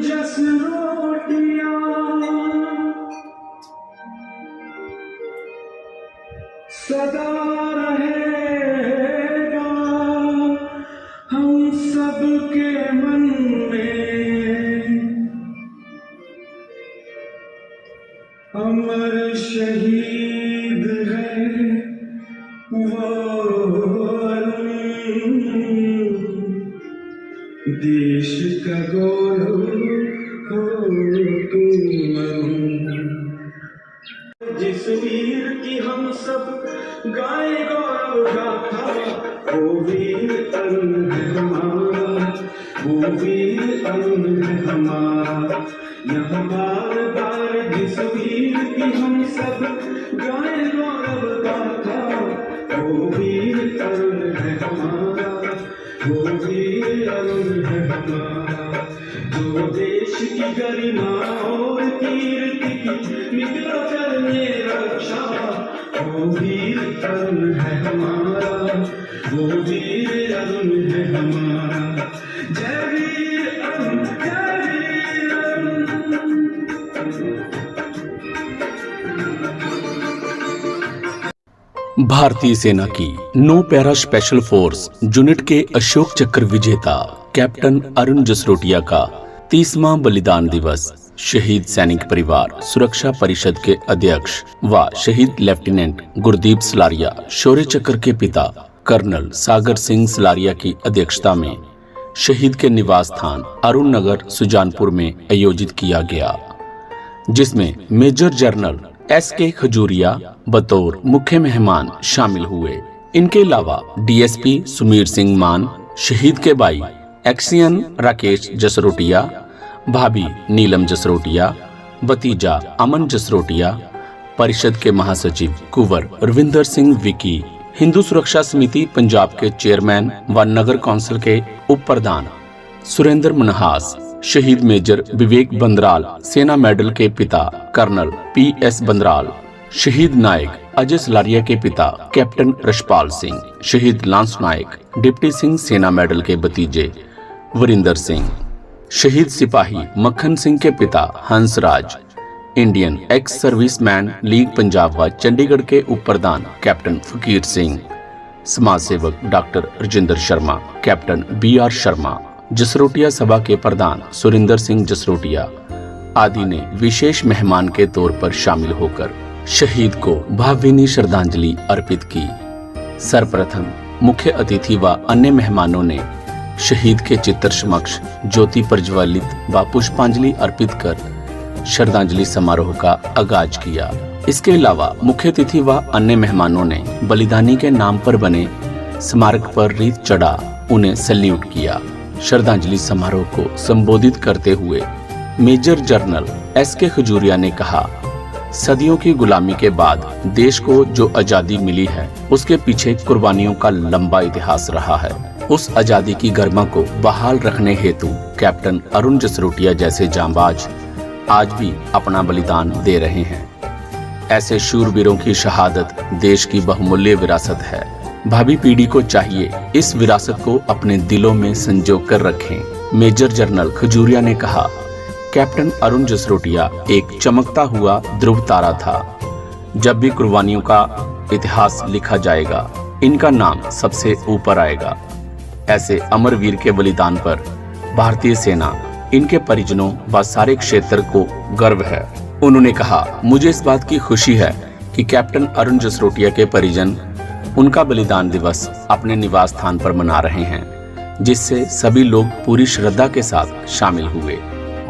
जस रोटियां सदा रहेगा हम सबके मन में। अमर शहीद है वो देश का गौरव हो तुम। जिस वीर की हम सब गाए गौरव गाथा, वो वीर अरुण है हमारा, वो वीर अरुण है हमारा। यह बार बार जिस वीर की हम सब गाए गौरव गाथा, वो वीर अरुण है हमारा, वो वीर अरुण है हमारा। जो देश की गरिमा और कीर्ति की निकला करने रक्षा, वो वीर अरुण है हमारा, वो वीर अरुण है हमारा। जय वीर अरुण, जय वीर अरुण। भारतीय सेना की नो पैरा स्पेशल फोर्स यूनिट के अशोक चक्र विजेता कैप्टन अरुण जसरोटिया का 30वां बलिदान दिवस शहीद सैनिक परिवार सुरक्षा परिषद के अध्यक्ष व शहीद लेफ्टिनेंट गुरदीप सलारिया शौर्य चक्र के पिता कर्नल सागर सिंह सलारिया की अध्यक्षता में शहीद के निवास स्थान अरुण नगर सुजानपुर में आयोजित किया गया, जिसमें मेजर जनरल SK खजूरिया बतौर मुख्य मेहमान शामिल हुए। इनके अलावा DSP सुमीर सिंह मान, शहीद के भाई एक्सियन राकेश जसरोटिया, भाभी नीलम जसरोटिया, भतीजा अमन जसरोटिया, परिषद के महासचिव कुंवर रविंदर सिंह विकी, हिंदू सुरक्षा समिति पंजाब के चेयरमैन व नगर कौंसिल के उप प्रधान सुरेंद्र मनहास, शहीद मेजर विवेक बंदराल सेना मेडल के पिता कर्नल PS बंदराल, शहीद नायक अजय सलारिया के पिता कैप्टन रशपाल सिंह, शहीद लांस नायक डिप्टी सिंह सेना मेडल के भतीजे वरिंदर सिंह, शहीद सिपाही मक्खन सिंह के पिता Hansraj, Indian ex serviceman league Punjab व चंडीगढ़ के उप प्रधान कैप्टन फकीर सिंह, समाज सेवक doctor Rajendra Sharma, captain BR Sharma, Jasrotia सभा के प्रधान सुरेंद्र सिंह जसरोटिया आदि ने विशेष मेहमान के तौर पर शामिल होकर शहीद को भावभीनी श्रद्धांजलि अर्पित की। सर्वप्रथम मुख्य अतिथि व अन्य मेहमानों ने शहीद के चित्र समक्ष ज्योति प्रज्वलित व पुष्पांजलि अर्पित कर श्रद्धांजलि समारोह का आगाज किया। इसके अलावा मुख्य अतिथि व अन्य मेहमानों ने बलिदानी के नाम पर बने स्मारक पर रीत चढ़ा उन्हें सैल्यूट किया। श्रद्धांजलि समारोह को संबोधित करते हुए मेजर जनरल SK खजूरिया ने कहा, सदियों की गुलामी के बाद देश को जो आजादी मिली है उसके पीछे कुर्बानियों का लंबा इतिहास रहा है। उस आजादी की गरिमा को बहाल रखने हेतु कैप्टन अरुण जसरोटिया जैसे जांबाज आज भी अपना बलिदान दे रहे हैं। ऐसे शूरवीरों की शहादत देश की बहुमूल्य विरासत है। भावी पीढ़ी को चाहिए इस विरासत को अपने दिलों में संजो कर रखें। मेजर जनरल खजूरिया ने कहा, कैप्टन अरुण जसरोटिया एक चमकता हुआ ध्रुव तारा था। जब भी कुर्बानियों का इतिहास लिखा जाएगा इनका नाम सबसे ऊपर आएगा। ऐसे अमर वीर के बलिदान पर भारतीय सेना, इनके परिजनों व सारे क्षेत्र को गर्व है। उन्होंने कहा, मुझे इस बात की खुशी है कि कैप्टन अरुण जसरोटिया के परिजन उनका बलिदान दिवस अपने निवास स्थान पर मना रहे हैं, जिससे सभी लोग पूरी श्रद्धा के साथ शामिल हुए।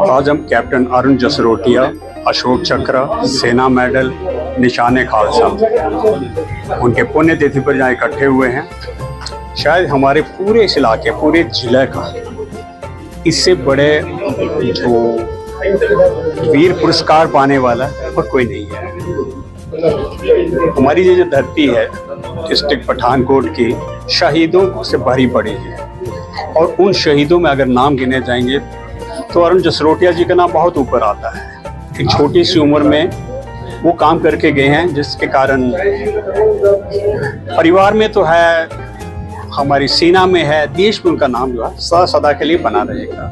आज हम कैप्टन अरुण जसरोटिया अशोक चक्र सेना मेडल निशाने खालसा उनके पुण्यतिथि पर यहाँ इकट्ठे हुए हैं। शायद हमारे पूरे इस इलाके पूरे जिले का इससे बड़े जो वीर पुरस्कार पाने वाला और कोई नहीं है। हमारी ये जो धरती है डिस्ट्रिक्ट पठानकोट की शहीदों से भरी पड़ी है, और उन शहीदों में अगर नाम गिने जाएंगे तो अरुण जसरोटिया जी का नाम बहुत ऊपर आता है। एक छोटी सी उम्र में वो काम करके गए हैं, जिसके कारण परिवार में तो है, हमारी सेना में है, देश में उनका नाम जो है सदा सदा के लिए बना रहेगा।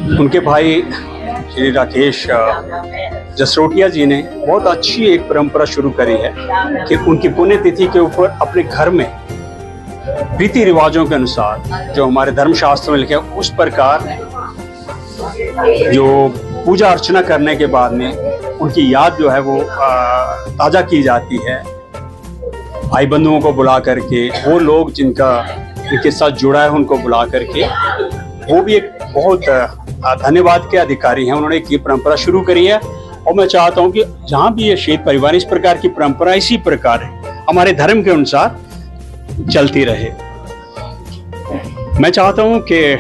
उनके भाई श्री राकेश जसरोटिया जी ने बहुत अच्छी एक परंपरा शुरू करी है कि उनकी पुण्यतिथि के ऊपर अपने घर में रीति रिवाजों के अनुसार जो हमारे धर्मशास्त्र में लिखे उस प्रकार जो पूजा अर्चना करने के बाद में उनकी याद जो है वो ताज़ा की जाती है। भाई बंधुओं को बुला करके, वो लोग जिनका इनके साथ जुड़ा है उनको बुला करके, वो भी एक बहुत धन्यवाद के अधिकारी हैं। उन्होंने ये परंपरा शुरू करी है और मैं चाहता हूँ कि जहाँ भी ये शहीद परिवार इस प्रकार की परंपरा इसी प्रकार है हमारे धर्म के अनुसार चलती रहे। मैं चाहता हूँ कि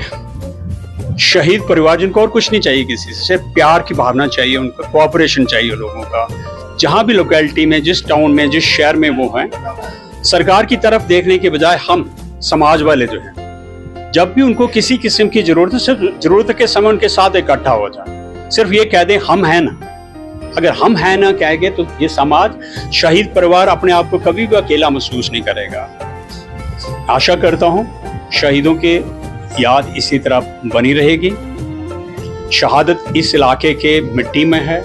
शहीद परिवार जिनको और कुछ नहीं चाहिए, किसी से प्यार की भावना चाहिए, उनको कोऑपरेशन चाहिए लोगों का। जहाँ भी लोकेलिटी में, जिस टाउन में, जिस शहर में वो हैं, सरकार की तरफ देखने के बजाय हम समाज वाले जो हैं, जब भी उनको किसी किस्म की जरूरत है, सिर्फ जरूरत के समय उनके साथ इकट्ठा हो जाए, सिर्फ ये कह दें हम हैं ना। अगर हम हैं ना कहेंगे तो ये समाज, शहीद परिवार अपने आप को कभी भी अकेला महसूस नहीं करेगा। आशा करता हूं शहीदों के याद इसी तरह बनी रहेगी। शहादत इस इलाके के मिट्टी में है।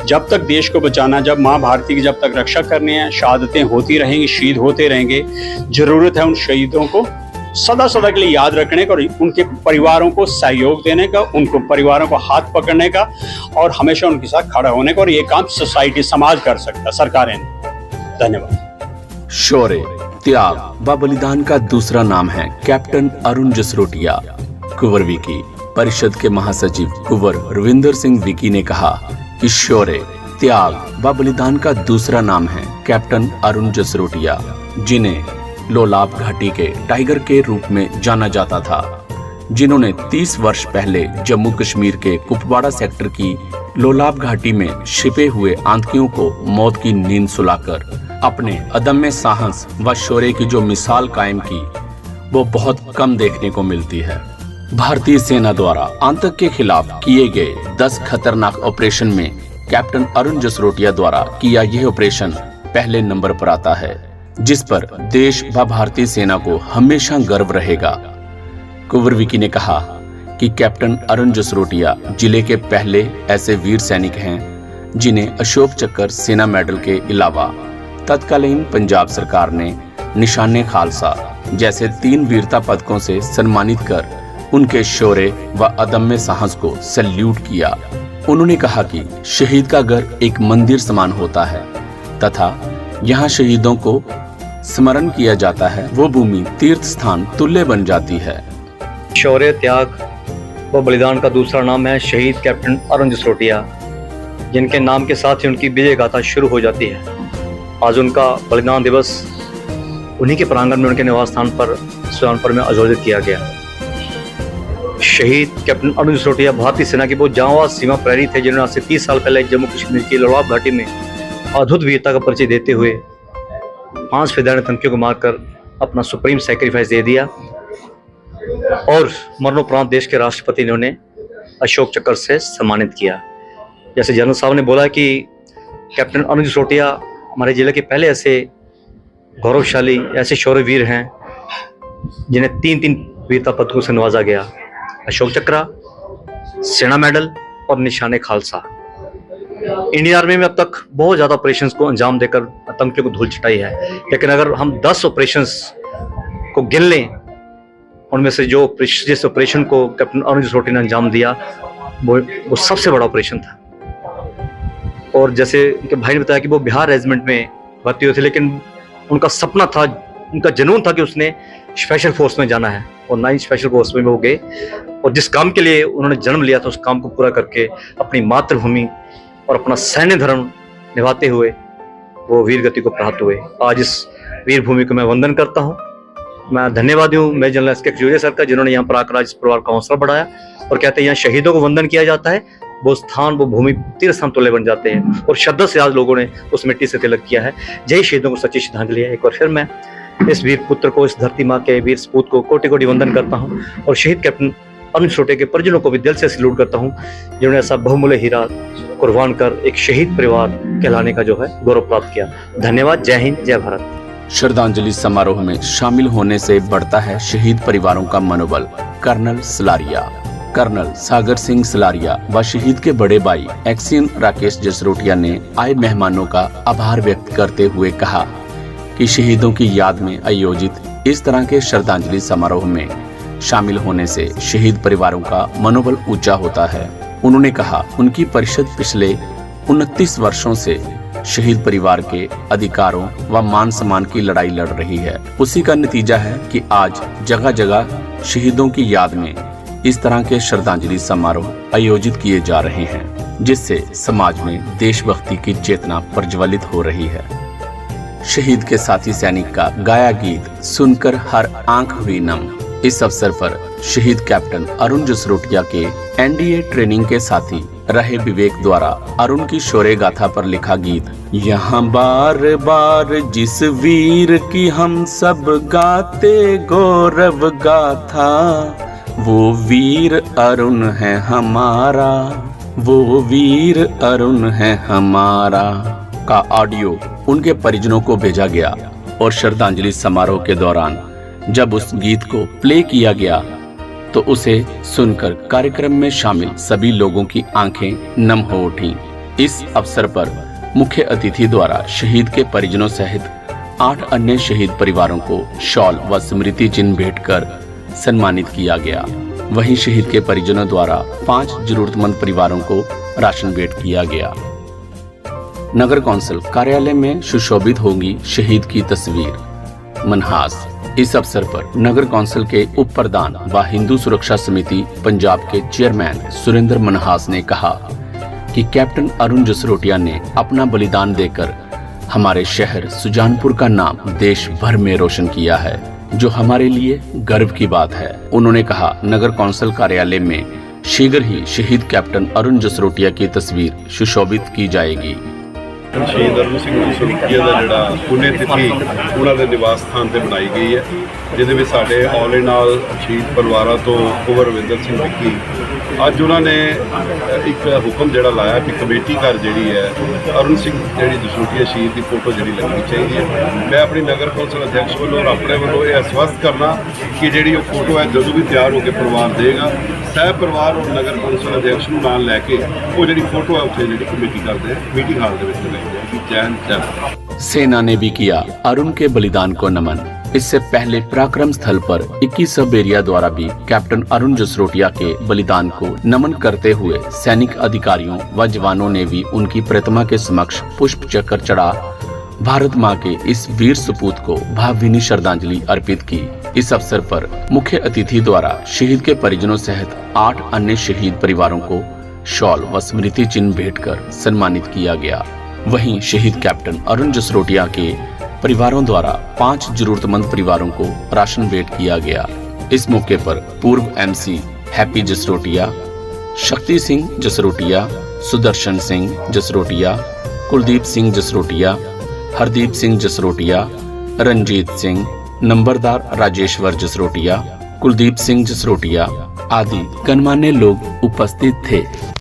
जब तक देश को बचाना, जब माँ भारती की जब तक रक्षा करनी है, शहादतें होती रहेंगी, शहीद होते रहेंगे। जरूरत है उन शहीदों को सदा सदा के लिए याद रखने का और उनके परिवारों को सहयोग देने का, उनको परिवारों को हाथ पकड़ने का और हमेशा उनके साथ खड़ा होने का। और ये काम सोसाइटी, समाज कर सकता, सरकारें नहीं। धन्यवाद। शौर्य, त्याग व बलिदान का दूसरा नाम है कैप्टन अरुण जसरोटिया। कुंवर विकी परिषद के महासचिव कुंवर रविंदर सिंह विकी ने कहा कि शौर्य, त्याग व बलिदान का दूसरा नाम है कैप्टन अरुण जसरोटिया, जिन्हें लोलाब घाटी के टाइगर के रूप में जाना जाता था, जिन्होंने 30 वर्ष पहले जम्मू कश्मीर के कुपवाड़ा सेक्टर की लोलाब घाटी में छिपे हुए आतंकियों को मौत की नींद सुलाकर अपने अदम्य साहस व शौर्य की जो मिसाल कायम की, वो बहुत कम देखने को मिलती है। भारतीय सेना द्वारा आतंक के खिलाफ किए गए 10 खतरनाक ऑपरेशन में कैप्टन अरुण जसरोटिया द्वारा किया यह ऑपरेशन पहले नंबर पर आता है, जिस पर देश व भारतीय सेना को हमेशा गर्व रहेगा। कुंवर विकी ने कहा कि कैप्टन अरुण जसरोटिया जिले के पहले ऐसे वीर सैनिक हैं जिन्हें अशोक चक्र, सेना मेडल के अलावा तत्कालीन पंजाब सरकार ने निशाने खालसा जैसे 3 वीरता पदकों से सम्मानित कर उनके शौर्य व अदम्य साहस को सैल्यूट किया। उन्होंने कहा कि शहीद का घर एक मंदिर समान होता है तथा यहाँ शहीदों को स्मरण किया जाता है, वो भूमि तीर्थ स्थान तुल्य बन जाती है। शौर्य, त्याग व बलिदान का दूसरा नाम है शहीद कैप्टन अरुण जसरोटिया, जिनके नाम के साथ ही उनकी विजय गाथा शुरू हो जाती है। आज उनका बलिदान दिवस उन्हीं के प्रांगण में उनके निवास स्थान पर सुजानपुर में आयोजित किया गया। शहीद कैप्टन अरुण जसरोटिया भारतीय सेना के बहुत जांबाज सीमा प्रहरी थे, जिन्होंने आज से 30 साल पहले जम्मू कश्मीर की लोलाब घाटी में अद्भुत वीरता का परिचय देते हुए 5 फिदायीन आतंकियों को मारकर अपना सुप्रीम सैक्रिफाइस दे दिया और मरणोपरांत देश के राष्ट्रपति ने उन्हें अशोक चक्र से सम्मानित किया। जैसे जनरल साहब ने बोला कि कैप्टन अरुण जसरोटिया हमारे जिले के पहले ऐसे गौरवशाली, ऐसे शौर्यवीर हैं जिन्हें 3 वीरता पदकों से नवाजा गया, अशोक चक्र, सेना मेडल और निशाने खालसा। इंडियन आर्मी में अब तक बहुत ज़्यादा ऑपरेशंस को अंजाम देकर आतंकियों को धूल चटाई है, लेकिन अगर हम 10 ऑपरेशंस को गिन लें, उनमें से जिस ऑपरेशन को कैप्टन अरुण जसरोटिया ने अंजाम दिया वो सबसे बड़ा ऑपरेशन था। और जैसे उनके भाई ने बताया कि वो बिहार रेजिमेंट में भर्ती हुए थे, लेकिन उनका सपना था, उनका जुनून था कि उसने स्पेशल फोर्स में जाना है और 9 स्पेशल फोर्स में वो गए और जिस काम के लिए उन्होंने जन्म लिया था उस काम को पूरा करके अपनी मातृभूमि और अपना सैन्य धर्म निभाते हुए वो वीर गति को प्राप्त हुए। आज इस वीर भूमि को मैं वंदन करता हूँ। मैं धन्यवादी हूँ मेजर जनरल एस के खजूरिया सर का, जिन्होंने यहाँ पर आकर आज इस परिवार का हौसला बढ़ाया और कहते हैं यहाँ शहीदों को वंदन किया जाता है, वो स्थान, वो भूमि तीर्थ स्थान तुल्य बन जाते हैं और श्रद्धा से आज लोगों ने उस मिट्टी से तिलक किया है। जय शहीदों को सच्ची श्रद्धांजलि है। एक बार फिर मैं इस वीर पुत्र को, इस धरती माँ के वीर सपूत को कोटि कोटि वंदन करता हूँ और शहीद कैप्टन अरुण जसरोटिया के परिजनों को भी दिल से सैल्यूट करता हूँ, जिन्होंने ऐसा बहुमूल्य हीरा कुर्बान कर एक शहीद परिवार कहलाने का जो है गौरव प्राप्त किया। धन्यवाद। जय हिंद, जय भारत। श्रद्धांजलि समारोह में शामिल होने से बढ़ता है शहीद परिवारों का मनोबल। कर्नल सलारिया। कर्नल सागर सिंह सलारिया व शहीद के बड़े भाई एक्सियन राकेश जसरोटिया ने आए मेहमानों का आभार व्यक्त करते हुए कहा कि शहीदों की याद में आयोजित इस तरह के श्रद्धांजलि समारोह में शामिल होने से शहीद परिवारों का मनोबल ऊंचा होता है। उन्होंने कहा उनकी परिषद पिछले 29 वर्षों से शहीद परिवार के अधिकारों व मान सम्मान की लड़ाई लड़ रही है। उसी का नतीजा है कि आज जगह जगह शहीदों की याद में इस तरह के श्रद्धांजलि समारोह आयोजित किए जा रहे हैं, जिससे समाज में देशभक्ति की चेतना प्रज्वलित हो रही है। शहीद के साथी सैनिक का गाया गीत सुनकर हर आंख हुई नम। इस अवसर पर शहीद कैप्टन अरुण जसरोटिया के एनडीए ट्रेनिंग के साथी रहे विवेक द्वारा अरुण की शौर्य गाथा पर लिखा गीत यहाँ बार बार जिस वीर की हम सब गाते गौरव गाथा, वो वीर अरुण है हमारा, वो वीर अरुण है हमारा का ऑडियो उनके परिजनों को भेजा गया और श्रद्धांजलि समारोह के दौरान जब उस गीत को प्ले किया गया तो उसे सुनकर कार्यक्रम में शामिल सभी लोगों की आंखें नम हो उठी। इस अवसर पर मुख्य अतिथि द्वारा शहीद के परिजनों सहित 8 अन्य शहीद परिवारों को शॉल व स्मृति चिन्ह भेंट कर सम्मानित किया गया। वहीं शहीद के परिजनों द्वारा 5 जरूरतमंद परिवारों को राशन भेंट किया गया। नगर कौंसिल कार्यालय में सुशोभित होगी शहीद की तस्वीर मनहास। इस अवसर पर नगर कौंसिल के उप प्रधान व हिंदू सुरक्षा समिति पंजाब के चेयरमैन सुरेंद्र मनहास ने कहा कि कैप्टन अरुण जसरोटिया ने अपना बलिदान देकर हमारे शहर सुजानपुर का नाम देश भर में रोशन किया है, जो हमारे लिए गर्व की बात है। उन्होंने कहा नगर कौंसिल कार्यालय में शीघ्र ही शहीद कैप्टन अरुण जसरोटिया की तस्वीर सुशोभित की जाएगी। शहीद अरुण सिंह जसरोटिया का जोड़ा पुण्य तिथि उन्होंने निवास स्थान पर बनाई गई है, जिसे साढ़े ऑल इन ऑल शहीद परिवारों तो कुंवर रविंदर सिंह विक्की अज उन्होंने एक हुक्म जोड़ा लाया कि कमेटी घर जी है अरुण सिंह जी जसरोटिया शहीद की फोटो जी लगनी चाहिए। मैं अपनी नगर कौंसिल अध्यक्ष वालों और अपने वालों ये आश्वस्त करना कि जी फोटो है जो भी तैयार होकर परिवार देगा, सह परिवार और नगर कौंसिल अध्यक्ष को नाल लैके वो जी फोटो है उत्थे जी कमेटी करते हैं मीटिंग हाल जय। सेना ने भी किया अरुण के बलिदान को नमन। इससे पहले पराक्रम स्थल पर 21 सब एरिया द्वारा भी कैप्टन अरुण जसरोटिया के बलिदान को नमन करते हुए सैनिक अधिकारियों व जवानों ने भी उनकी प्रतिमा के समक्ष पुष्प चक्र चढ़ा भारत मां के इस वीर सपूत को भावभीनी श्रद्धांजलि अर्पित की। इस अवसर पर मुख्य अतिथि द्वारा शहीद के परिजनों सहित 8 अन्य शहीद परिवारों को शॉल व स्मृति चिन्ह भेंट कर सम्मानित किया गया। वहीं शहीद कैप्टन अरुण जसरोटिया के परिवारों द्वारा 5 जरूरतमंद परिवारों को राशन भेंट किया गया। इस मौके पर पूर्व एमसी हैप्पी जसरोटिया, शक्ति सिंह जसरोटिया, सुदर्शन सिंह जसरोटिया, कुलदीप सिंह जसरोटिया, हरदीप सिंह जसरोटिया, रंजीत सिंह, नंबरदार राजेश्वर जसरोटिया, कुलदीप सिंह जसरोटिया आदि गणमान्य लोग उपस्थित थे।